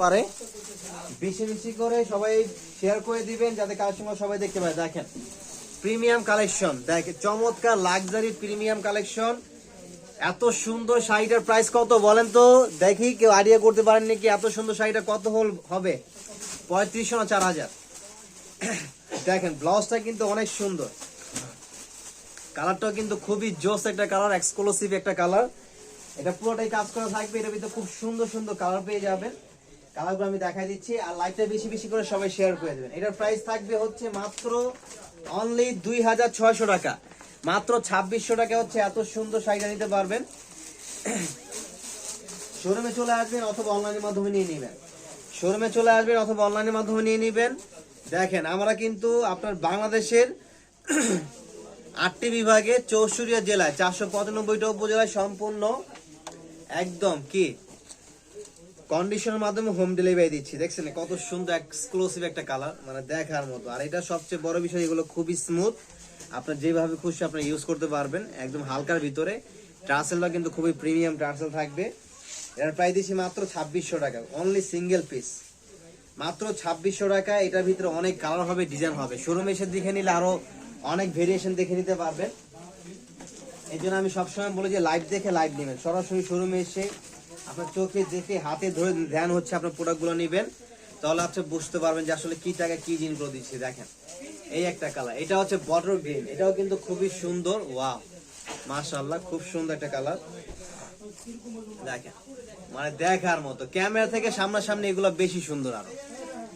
পারে, বেশি বেশি করে সবাই শেয়ার করে দিবেন যাতে কালেকশন সবাই দেখতে পায়। দেখেন প্রিমিয়াম কালেকশন, দেখেন চমৎকার লাক্সারি প্রিমিয়াম কালেকশন। এত সুন্দর শাড়িটার প্রাইস কত বলেন তো দেখি, কেউ আইডিয়া করতে পারেন নাকি এত সুন্দর শাড়িটা কত হবে? 3500 না 4000? দেখেন ব্লাউজটা কিন্তু অনেক সুন্দর, কালারটাও কিন্তু খুবই জোস একটা কালার, এক্সক্লুসিভ একটা কালার। এটা পুরোটাই কাজ করা থাকবে, এটার ভিতরে খুব সুন্দর সুন্দর কালার পেয়ে যাবেন। কালারগুলো আমি দেখাই দিচ্ছি, আর লাইভটা বেশি বেশি করে সবাই শেয়ার করে দেবেন। এটার প্রাইস থাকবে হচ্ছে মাত্র অনলি 2600 টাকা, মাত্র 2600 টাকা হচ্ছে এত সুন্দর শাড়িটা নিতে পারবেন। শোরুমে চলে আসবেন অথবা অনলাইনের মাধ্যমে নিয়ে নেবেন, শোরুমে চলে আসবেন অথবা অনলাইনের মাধ্যমে নিয়ে নেবেন। দেখেন আমরা কিন্তু আপনার বাংলাদেশের 8টি বিভাগে 64 জেলায় 495টা উপজেলায় সম্পূর্ণ একদম কি কন্ডিশনের মাধ্যমে হোম ডেলিভারি দিচ্ছি। দেখছেন কত সুন্দর এক্সক্লুসিভ একটা কালার, মানে দেখার মতো। আর এটা সবচেয়ে বড় বিষয়, এগুলো খুবই স্মুথ, আপনার যেভাবে খুশি আপনার ইউজ করতে পারবেন, একদম হালকার ভিতরে। ট্রান্সেলটা কিন্তু খুবই প্রিমিয়াম ট্রান্সেল থাকবে। এটার প্রাইস দিচ্ছি মাত্র 2600 টাকা, অনলি সিঙ্গেল পিস, মাত্র 2600 টাকা। এটার ভিতরে অনেক কালার হবে, ডিজাইন হবে। শোরুমে এসে দেখে নিলে আরো অনেক ভেরিয়েশন দেখে নিতে পারবেন। এই জন্য আমি সবসময় বলি যে লাইভ দেখে লাইভ নেবেন, সরাসরি শোরুমে এসে আপনার চোখে দেখে হাতে ধরে ধ্যান হচ্ছে আপনার প্রোডাক্টগুলো নেবেন, তাহলে আপনি বুঝতে পারবেন যে আসলে কি টাকা কি জিনিসগুলো দিচ্ছি। দেখেন এই একটা কালার, এটা হচ্ছে বটল গ্রিন, এটাও কিন্তু খুবই সুন্দর। ওয়াও মাশাআল্লাহ, খুব সুন্দর একটা কালার। দেখেন মানে দেখার মতো, ক্যামেরা থেকে সামনাসামনি এগুলো বেশি সুন্দর, আরো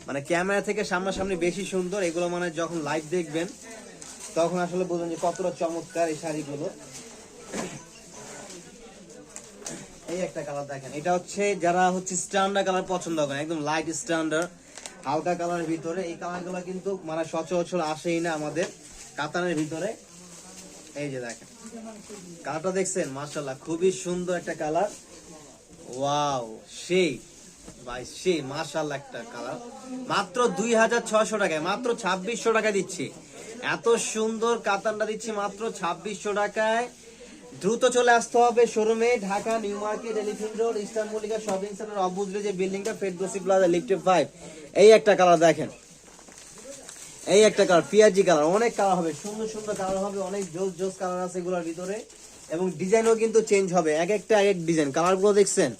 মানে ক্যামেরা থেকে সামনাসামনি বেশি সুন্দর এগুলো। মানে যখন লাইভ দেখবেন তখন আসলে বুঝবেন যে কতটা চমৎকার এই শাড়িগুলো। এই একটা কালার দেখেন, এটা হচ্ছে যারা হচ্ছে স্ট্যান্ডার্ড কালার পছন্দ করেন, একদম লাইট স্ট্যান্ডার্ড হালকা কালারের ভিতরে। এই কালারগুলো কিন্তু মানে সচরাচর আসেই না আমাদের কাতানের ভিতরে। এই যে দেখেন কালারটা দেখছেন, মাশাআল্লাহ খুবই সুন্দর একটা কালার। ওয়াও সেই ভাই সেই মাশাআল্লাহ একটা কালার, মাত্র 2600 টাকায়, মাত্র 2600 টাকা দিচ্ছি। এত সুন্দর কাতানটা দিচ্ছি মাত্র 2600 টাকায়। দ্রুত চলে আসতে হবে শোরুমে, Dhaka new market, elephant road, eastern Mallika shopping centre অপোজিটে যে বিল্ডিংটা, ফেরদৌসী প্লাজা, লিফটে 5। এই একটা কালার দেখেন, এই একটা কালার পিয়াজি কালার, অনেক কালার হবে, সুন্দর সুন্দর কালার হবে, অনেক জোস জোস কালার আছে এগুলোর ভিতরে। এবং ডিজাইনও কিন্তু চেঞ্জ হবে, এক একটা এক এক ডিজাইন। কালারগুলো দেখছেন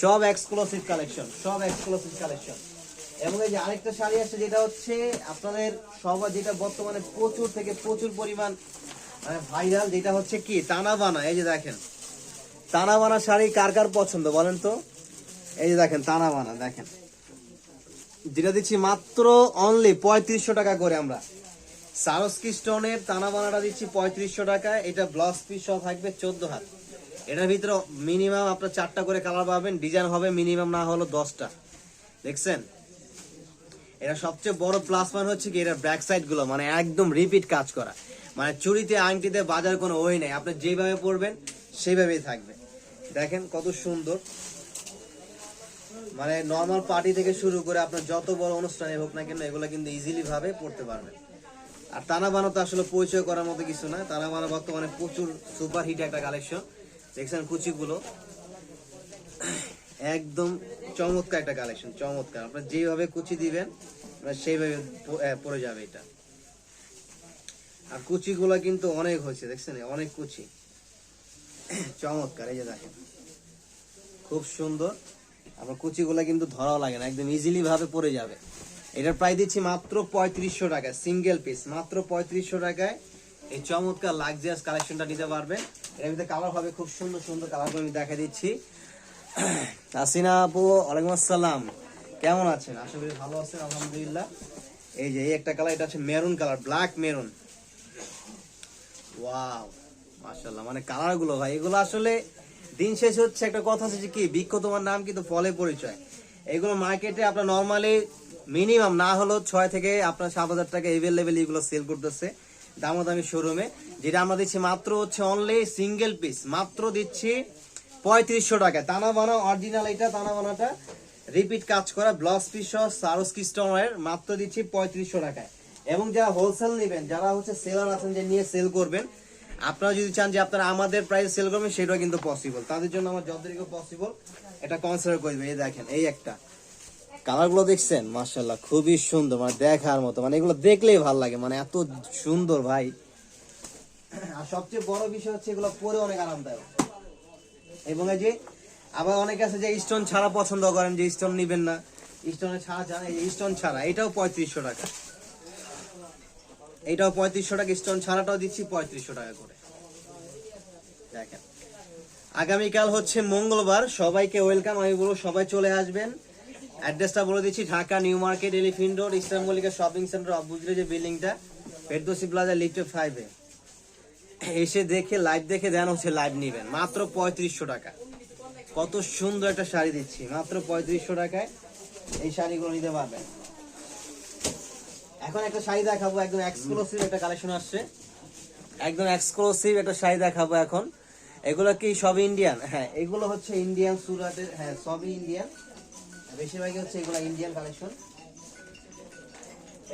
সব এক্সক্লুসিভ কালেকশন, সব এক্সক্লুসিভ কালেকশন। এবং এই যে আরেকটা শাড়ি আছে যেটা হচ্ছে আপনাদের সবার, যেটা বর্তমানে প্রচুর থেকে প্রচুর পরিমাণ মানে ভাইরাল, যেটা হচ্ছে কি টানা বানা। এই যে দেখেন টানা বানা শাড়ি কার কার পছন্দ বলেন তো? এই যে দেখেন টানা বানা, দেখেন যেটা দিচ্ছি মাত্র অনলি 3500 টাকা করে। আমরা সারস্কি স্টোনের টানা বানাটা দিচ্ছি 3500 টাকা। এটা ব্লাউজ পিস সহ থাকবে 14 হাত। এটার ভিতরে মিনিমাম আপনার 4টা করে কালার পাবেন, ডিজাইন হবে মিনিমাম না হলো 10টা। দেখছেন এটা সবচেয়ে বড় প্লাস পয়েন্ট হচ্ছে কি এটা ব্যাক সাইড গুলো মানে একদম রিপিট কাজ করা, মানে চুড়িতে আংটিতে বাজার কোনো ওই নেই, আপনি যেভাবে পরবেন সেইভাবেই থাকবে। দেখেন কত সুন্দর, মানে নর্মাল পার্টি থেকে শুরু করে আপনার যত বড় অনুষ্ঠানে হোক না কেন এগুলো কিন্তু ইজিলি ভাবে পড়তে পারবেন। আর টানা বানো তো আসলে পরিচয় করার মতো কিছু না, টানা বানো বর্তমানে প্রচুর সুপার হিট একটা কালেকশন। দেখছেন কুচিগুলো একদম চমৎকার একটা কালেকশন, চমৎকার। আপনার যেভাবে কুচি দিবেন সেইভাবে পড়ে যাবে এটা। আর কুচিগুলো কিন্তু অনেক হয়েছে, দেখছেন অনেক কুচি, চমৎকার। এই যে দেখেন খুব সুন্দর, আপনার কুচিগুলা কিন্তু ধরাও লাগে না, একদম ইজিলি ভাবে পড়ে যাবে। এটার প্রাইস দিচ্ছি মাত্র 3500 টাকায়, সিঙ্গেল পিস, মাত্র 3500 টাকায় এই চমৎকার লাক্সারিয়াস কালেকশনটা নিতে পারবেন। এর ভিতরে কালার হবে খুব সুন্দর সুন্দর কালারগুলো আমি দেখা দিচ্ছি। হাসিনা আপু ওয়ালাইকুম আসসালাম, কেমন আছেন? আশা করি ভালো আছেন, আলহামদুলিল্লাহ। এই যে এই একটা কালার, এটা হচ্ছে maroon colour, black maroon. Wow মাশাআল্লাহ, মানে কালার গুলো ভাই এগুলো আসলে দিন শেষ হচ্ছে একটা কথা আছে যে কি বৃক্ষ তোমার নাম কিন্তু ফলে পরিচয়। এগুলো মার্কেটে আপনার নর্মালি মিনিমাম না হলো 6 থেকে আপনার 7000 টাকা এভেলেবেল এগুলো সেল করতেছে দামাদামি শোরুমে, যেটা আমরা দিচ্ছি মাত্র হচ্ছে অনলি সিঙ্গেল পিস, মাত্র দিচ্ছি 3500 টাকা। টানা বানা অরিজিনাল, এটা টানা বানাটা রিপিট কাজ করা ব্লাউজ পিস সহ সারস্কি স্টোনের, মাত্র দিচ্ছি 3500 টাকায়। এবং যারা হোলসেল নেবেন, যারা হচ্ছে সেলার আছেন যে নিয়ে সেল করবেন, আপনারা যদি চান যে আপনারা আমাদের প্রাইস সেল করবেন সেটাও কিন্তু পসিবল, তাদের জন্য আমার যতটুকু পসিবল এটা কনসিডার করবে। এই দেখেন এই একটা কালার গুলো দেখছেন মাশাআল্লাহ খুবই সুন্দর, মানে দেখার মতো, মানে এগুলো দেখলেই ভালো লাগে, মানে এত সুন্দর ভাই। আর সবচেয়ে বড় বিষয় হচ্ছে এগুলো পরে অনেক আরামদায়ক। এবং এই যে আবার অনেকে আছে যে স্টোন ছাড়া পছন্দ করেন, যে স্টোন নিবেন না, স্টোনে ছাড়া চান, এই স্টোন ছাড়া এটাও 3500 টাকা, এটাও 3500 টাকা, স্টোন ছাড়াটাও দিচ্ছি 3500 টাকা করে। দেখেন আগামীকাল হচ্ছে মঙ্গলবার, সবাইকে ওয়েলকাম, আমি বলবো সবাই চলে আসবেন। অ্যাড্রেসটা বলে দিচ্ছি, Dhaka new market, elephant road, eastern Mallika shopping centre অপোজিটে যে বিল্ডিংটা, ফেরদৌসী প্লাজা লিফটে 5 এ এসে দেখে লাইভ দেখে দেন হচ্ছে লাইভ নিবেন মাত্র 3500 টাকা। কত সুন্দর একটা শাড়ি দিচ্ছি মাত্র 3500 টাকায়, এই শাড়িগুলো নিতে পারবেন। এখন একটা শাড়ি দেখাবো, একদম এক্সক্লুসিভ একটা কালেকশন আসছে, একদম এক্সক্লুসিভ একটা শাড়ি দেখাবো এখন। এগুলো কি সব ইন্ডিয়ান? হ্যাঁ এগুলো হচ্ছে ইন্ডিয়ান সুরাটের, হ্যাঁ সবই ইন্ডিয়ান, বেশিরভাগই হচ্ছে এগুলো ইন্ডিয়ান কালেকশন।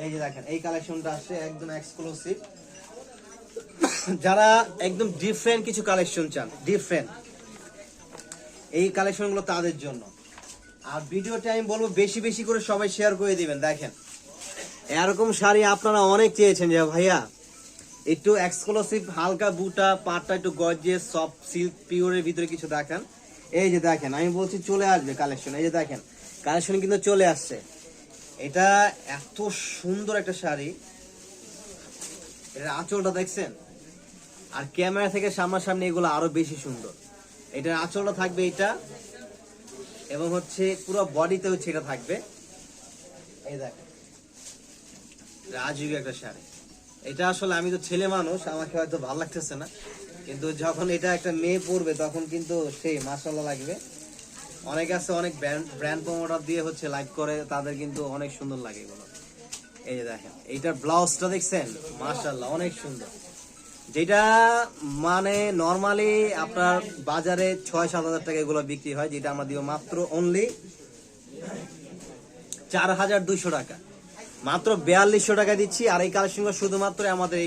এই যে দেখেন এই কালেকশনটা আসছে একদম এক্সক্লুসিভ, যারা একদম ডিফারেন্ট কিছু কালেকশন চান, ডিফারেন্ট এই কালেকশনগুলো তাদের জন্য। আর ভিডিওটা আমি বলবো বেশি বেশি করে সবাই শেয়ার করে দিবেন। দেখেন এরকম শাড়ি আপনারা অনেক চেয়েছেন যে ভাইয়া একটু এক্সক্লুসিভ হালকা বুটা পাটটা একটু গর্জিয়াস সফট সিল্ক পিওরের ভিতরে কিছু দেখান। এই যে দেখেন আমি বলছি চলে আসবে কালেকশন, এই যে দেখেন কালেকশন কিন্তু চলে আসছে। এটা এত সুন্দর একটা শাড়ি, এটার আঁচলটা দেখছেন, আর ক্যামেরা থেকে সামনাসামনি এগুলো আরো বেশি সুন্দর। এটার আঁচলটা থাকবে এটা, এবং হচ্ছে পুরো বডিতে হচ্ছে এটা থাকবে। এই দেখেন রাজীব একটা শাড়ি, এটা আসলে আমি তো ছেলে মানুষ, আমাকে হয়তো ভালো লাগতেছে না, কিন্তু যখন এটা একটা মেয়ে পরবে তখন কিন্তু সেই মাশাআল্লাহ লাগবে। অনেকে আছে অনেক ব্র্যান্ড প্রমোটার দিয়ে হচ্ছে লাইভ করে, তাদের কিন্তু অনেক সুন্দর লাগে এগুলো। এই যে দেখেন এইটার ব্লাউজটা দেখছেন মাশাআল্লাহ অনেক সুন্দর, যেটা মানে নরমালি আপনার বাজারে 6-7 হাজার টাকা এগুলো বিক্রি হয়, যেটা আমরা দিব মাত্র অনলি 4200 টাকা, মাত্র 4200 টাকা দিচ্ছি। আর এই কালেকশনগুলো শুধুমাত্র আমাদের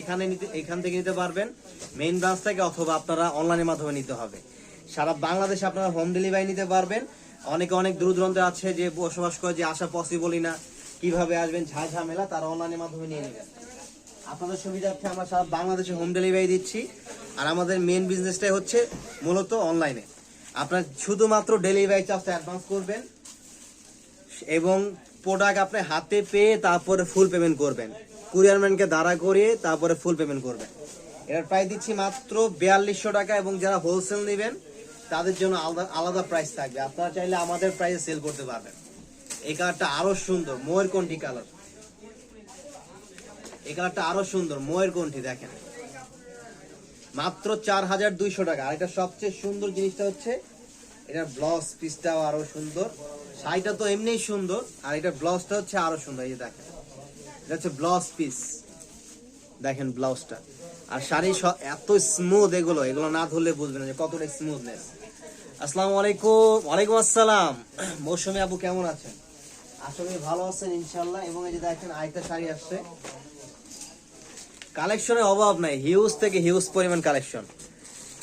এখান থেকে নিতে পারবেন, মেইন ব্রাঞ্চ থেকে, অথবা আপনারা অনলাইনের মাধ্যমে নিতে হবে। সারা বাংলাদেশে আপনারা হোম ডেলিভারি নিতে পারবেন। অনেকে অনেক দূর দূরান্তে আছে যে বসবাস করে, যে আসা পসিবলই না, কিভাবে আসবেন ঝামেলা, তারা অনলাইনের মাধ্যমে নিয়ে নেবেন। আপনাদের সুবিধার্থে আমরা সারা বাংলাদেশে হোম ডেলিভারি দিচ্ছি। আর আমাদের মেইন বিজনেসটাই হচ্ছে মূলত অনলাইনে। আপনার শুধুমাত্র ডেলিভারি চার্জটা অ্যাডভান্স করবেন, এবং প্রোডাক্ট আপনি হাতে পেয়ে তারপরে ফুল পেমেন্ট করবেন, কুরিয়ারম্যানকে দাঁড়া করিয়ে তারপরে ফুল পেমেন্ট করবেন। এটার প্রাইস দিচ্ছি মাত্র 4200 টাকা, এবং যারা হোলসেল নেবেন তাদের জন্য আলাদা আলাদা প্রাইস থাকবে। আপনারা চাইলে আমাদের প্রাইসে সেল করতে পারবেন। এই কালারটা আরো সুন্দর, ময়ূরকণ্ঠী কালার, এই কালারটা আরো সুন্দর ময়ূরকণ্ঠী, দেখেন মাত্র 4200 টাকা। আর এটা সবচেয়ে সুন্দর জিনিসটা হচ্ছে এটার ব্লাউজ পিসটাও আরো সুন্দর, শাড়িটা তো এমনিই সুন্দর, আর এটা ব্লাউজটা হচ্ছে আরো সুন্দর। এই যে দেখেন এটা হচ্ছে ব্লাউজ পিস, দেখেন ব্লাউজটা। আর শাড়ি এত স্মুথ, এগুলো না ধরলে বুঝবেন না যে কতটা স্মুথনেস। আসসালামু আলাইকুম। ওয়ালাইকুম আসসালাম। মৌসুমী আপু কেমন আছেন? আসলে ভালো আছেন ইনশাল্লাহ। এবং এই যে দেখেন আরেকটা শাড়ি আসছে, কালেকশনের অভাব নাই, হিউজ থেকে হিউজ পরিমাণ কালেকশন,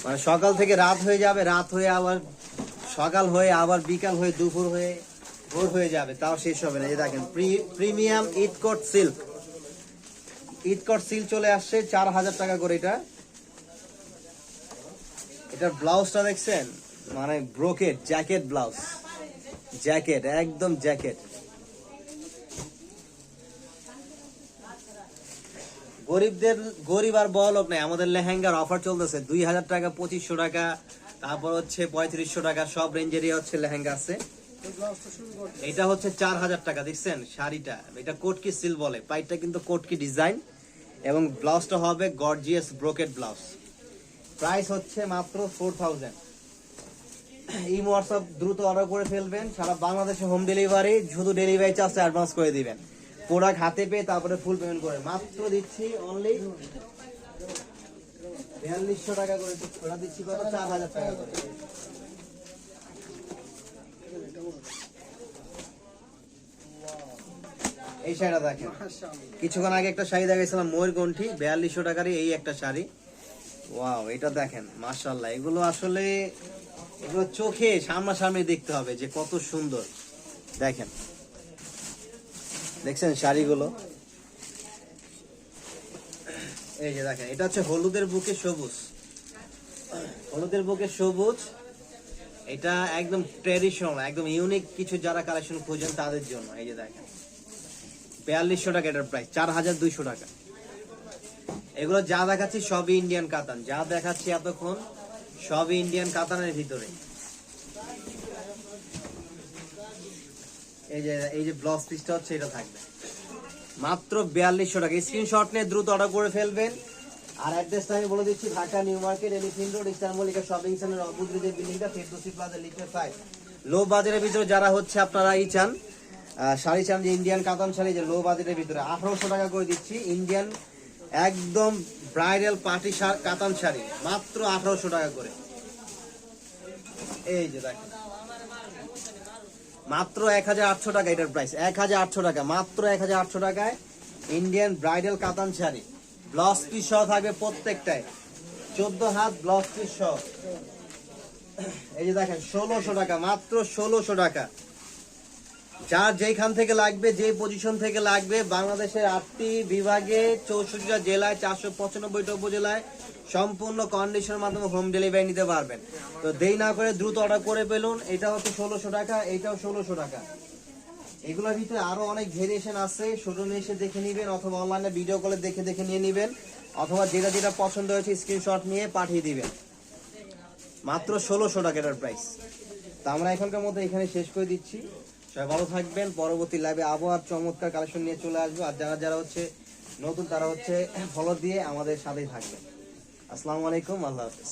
মানে সকাল থেকে রাত হয়ে যাবে, রাত হয়ে আবার সকাল হয়ে আবার বিকাল হয়ে দুপুর হয়ে ভোর হয়ে যাবে, তাও শেষ হবে না। এই দেখেন প্রিমিয়াম ইটকট সিল্ক, ইটকট সিল্ক চলে আসছে 4000 টাকা করে। এটার ব্লাউজটা দেখছেন, মানে ব্রোকেট জ্যাকেট ব্লাউজ, জ্যাকেট একদম জ্যাকেট। গরিব আর বড়লোক নাই, আমাদের লেহেঙ্গার অফার চলতেছে 2000 টাকা, 2500 টাকা, তারপর হচ্ছে 3500 টাকা, সব রেঞ্জেরই হচ্ছে লেহেঙ্গা আছে। এটা হচ্ছে 4000 টাকা, দেখছেন শাড়িটা, এটা কোটকি সিল বলে, পাইটটা কিন্তু কোটকি ডিজাইন, এবং ব্লাউজটা হবে গর্জিয়াস ব্রোকেট ব্লাউজ। প্রাইস হচ্ছে মাত্র 4000। এই হোয়াটসঅ্যাপ দ্রুত অর্ডার করে ফেলবেন, সারা বাংলাদেশে হোম ডেলিভারি, শুধু ডেলিভারি চার্জটা অ্যাডভান্স করে দিবেন, প্রোডাক্ট হাতে পেয়ে তারপরে ফুল পেমেন্ট করে। মাত্র দিচ্ছি অনলি 4200 টাকা করে, ওটা দিচ্ছি কত, 4000 টাকা করে। এই শাড়িটা দেখেন, কিছুক্ষণ আগে একটা শাড়ি দেখাইছিলাম ময়ূরকণ্ঠী, 4200 টাকারই এই একটা শাড়ি। ওয়াও, এটা দেখেন মাশাআল্লাহ, এগুলো আসলে এগুলো চোখে সামনাসামনি দেখতে হবে যে কত সুন্দর। দেখেন দেখছেন শাড়িগুলো, এই যে দেখেন এটা হচ্ছে হলুদের বুকে সবুজ, হলুদের বুকে সবুজ। এটা একদম ট্রেডিশনাল, একদম ইউনিক কিছু যারা কালেকশন খুঁজেন তাদের জন্য। এই যে দেখেন 4200 টাকা এটার প্রাইস, 4200 টাকা। এগুলো যা দেখাচ্ছি সবই ইন্ডিয়ান কাতান, যা দেখাচ্ছি এতক্ষণ সবই ইন্ডিয়ান কাতানের ভিতরে। এই যে ব্লাউজ পিসটা হচ্ছে এটা থাকবে মাত্র 4200 টাকা। স্ক্রিনশট নিয়ে দ্রুত অর্ডার করে ফেলবেন। আর অ্যাড্রেসটা আমি বলে দিচ্ছি, Dhaka new market, elephant road, Easter Mallika shopping centre opposite যে বিল্ডিংটা, ফেরদৌসি প্লাজা লিফটের 5। লো বাজারের ভিতরে যারা হচ্ছে আপনারা চান শাড়ি চান, যে ইন্ডিয়ান কাতান শাড়ি, যে লো বাজারের ভিতরে 1800 টাকা করে দিচ্ছি। ইন্ডিয়ান একদম ব্রাইডাল পার্টি কাতান শাড়ি মাত্র 1800 টাকা করে। এই যে দেখেন মাত্র 1800 টাকা এটার প্রাইস, 1800 টাকা, মাত্র 1800 টাকায় ইন্ডিয়ান ব্রাইডাল কাতান শাড়ি। ব্লাউজ পিস সহ থাকবে প্রত্যেকটায়, 14 হাত ব্লাউজ পিস সহ। এই যে দেখেন 1600 টাকা, মাত্র 1600 টাকা। যার যেখান থেকে লাগবে, যে পজিশন থেকে লাগবে, বাংলাদেশের 8টি বিভাগে 64টা জেলায় 495টা উপজেলায় সম্পূর্ণ কন্ডিশনের মাধ্যমে হোম ডেলিভারি নিতে পারবেন। তো দেরি না করে দ্রুত অর্ডার করে ফেলুন। এটা হচ্ছে 1600 টাকা, এইটাও 1600 টাকা। এগুলোর ভিতরে আরো অনেক ভেরিয়েশন আছে, শোরুমে এসে দেখে নিবেন অথবা অনলাইনে ভিডিও কলে দেখে নিয়ে নিবেন, অথবা যেটা যেটা পছন্দ হয়েছে স্ক্রিনশট নিয়ে পাঠিয়ে দিবেন। মাত্র 1600 টাকা এটার প্রাইস। তো আমরা এখনকার মতো এখানে শেষ করে দিচ্ছি। সবাই ভালো থাকবেন। পরবর্তী লাইভে আবার চমৎকার কালেকশন নিয়ে চলে আসবো। আর যারা হচ্ছে নতুন তারা হচ্ছে ফলো দিয়ে আমাদের সাথেই থাকবেন। আসসালামু আলাইকুম, আল্লাহ হাফেজ।